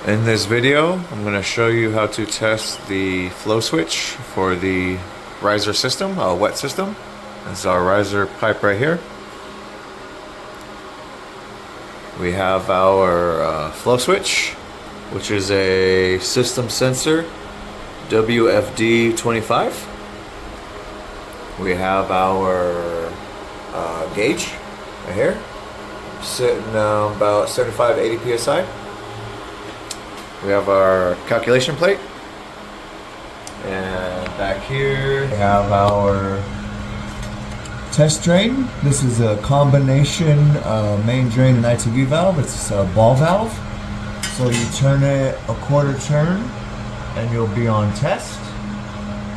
In this video, I'm going to show you how to test the flow switch for the riser system, a wet system. This is our riser pipe right here. We have our flow switch, which is a System Sensor WFD25. We have our gauge right here, sitting about 75 to 80 psi. We have our calculation plate, and back here we have our test drain. This is a combination main drain and ITV valve. It's a ball valve, so you turn it a quarter turn and you'll be on test,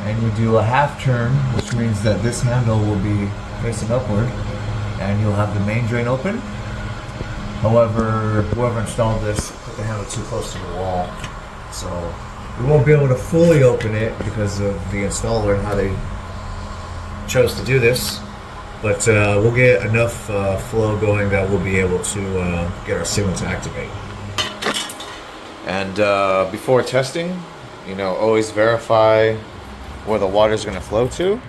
and you do a half turn, which means that this handle will be facing upward and you'll have the main drain open. However, whoever installed this put the handle too close to the wall, so we won't be able to fully open it because of the installer and how they chose to do this. But we'll get enough flow going that we'll be able to get our signal to activate. And before testing, always verify where the water is going to flow to.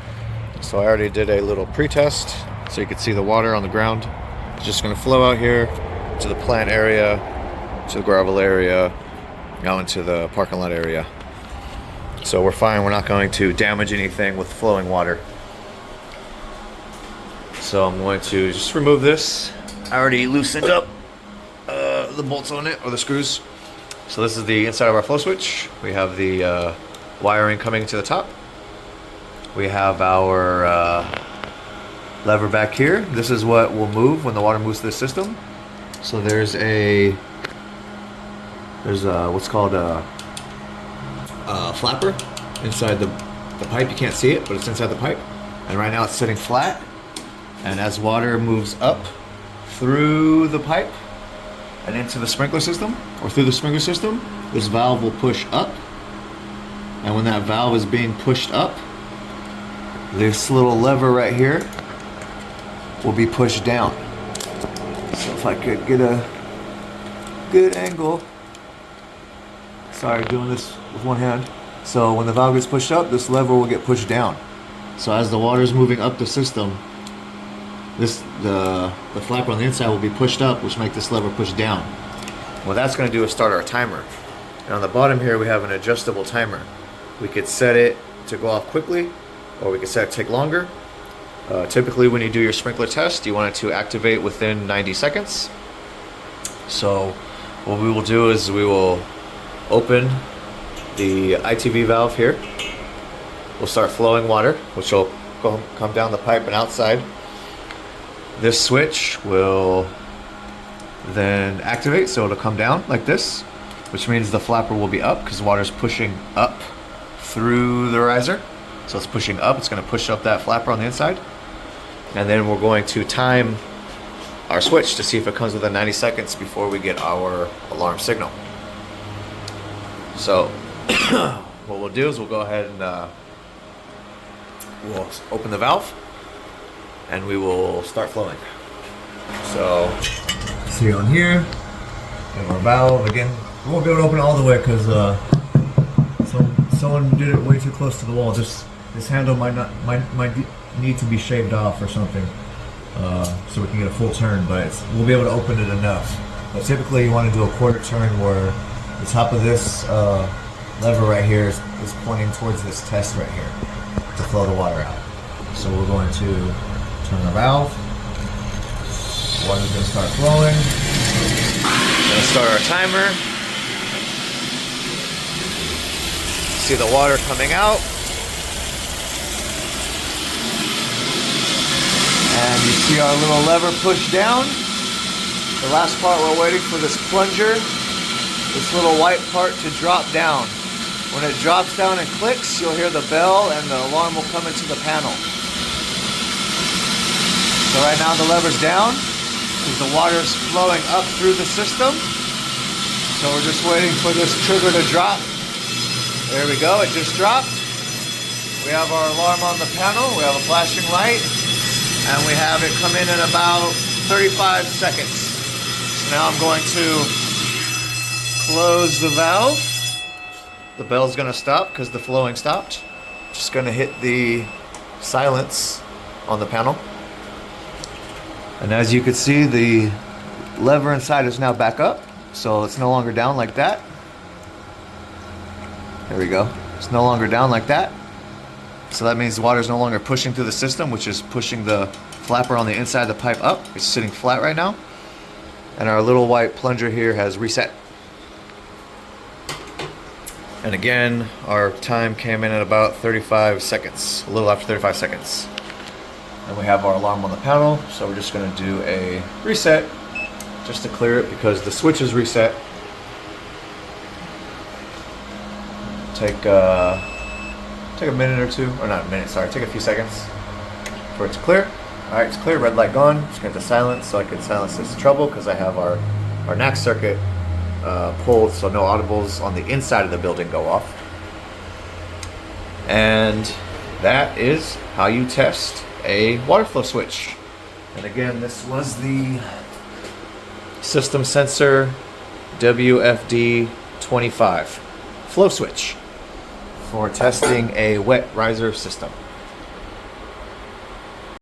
So I already did a little pre-test, so you can see the water on the ground. It's just going to flow out here to the plant area, to the gravel area, out into the parking lot area. So we're fine. We're not going to damage anything with flowing water. So I'm going to just remove this. I already loosened up the bolts on it, or the screws. So this is the inside of our flow switch. We have the wiring coming to the top. We have our lever back here. This is what will move when the water moves to the system. So there's what's called a flapper inside the pipe. You can't see it, but it's inside the pipe. And right now it's sitting flat. And as water moves up through the pipe and into the sprinkler system, or through the sprinkler system, this valve will push up. And when that valve is being pushed up, this little lever right here will be pushed down. So if I could get a good angle. Sorry, doing this with one hand. So when the valve gets pushed up, this lever will get pushed down. So as the water is moving up the system, the flapper on the inside will be pushed up, which makes this lever push down. What that's going to do is start our timer. And on the bottom here, we have an adjustable timer. We could set it to go off quickly, or we could set it to take longer. Typically, when you do your sprinkler test, you want it to activate within 90 seconds. So what we will do is we will open the ITV valve here. We'll start flowing water, which will come down the pipe and outside. This switch will then activate, so it'll come down like this, which means the flapper will be up because water is pushing up through the riser. So it's pushing up, it's going to push up that flapper on the inside. And then we're going to time our switch to see if it comes within 90 seconds before we get our alarm signal. So what we'll do is we'll go ahead and we'll open the valve and we will start flowing. So see on here, we have our valve. Again, we won't be able to open it all the way because someone did it way too close to the wall. This handle might need to be shaved off or something, so we can get a full turn, but we'll be able to open it enough. But typically you want to do a quarter turn where the top of this lever right here is pointing towards this test right here to flow the water out. So we're going to turn the valve. Water's going to start flowing. We're going to start our timer. See the water coming out. And you see our little lever push down. The last part, we're waiting for this plunger, this little white part to drop down. When it drops down and clicks, you'll hear the bell and the alarm will come into the panel. So right now the lever's down because the water is flowing up through the system. So we're just waiting for this trigger to drop. There we go, it just dropped. We have our alarm on the panel, we have a flashing light, and we have it come in about 35 seconds. So now I'm going to close the valve. The bell's gonna stop because the flowing stopped. Just gonna hit the silence on the panel. And as you can see, the lever inside is now back up. So it's no longer down like that. There we go. It's no longer down like that. So that means the water is no longer pushing through the system, which is pushing the flapper on the inside of the pipe up. It's sitting flat right now. And our little white plunger here has reset. And again, our time came in at about 35 seconds, a little after 35 seconds. And we have our alarm on the panel, so we're just gonna do a reset just to clear it because the switch is reset. Take a minute or two, or not a minute, sorry, take a few seconds for it to clear. All right, it's clear, red light gone. Just gonna hit the silence so I can silence this trouble because I have our NAC circuit pulled so no audibles on the inside of the building go off. And that is how you test a water flow switch. And again, this was the System Sensor WFD25 flow switch for testing a wet riser system.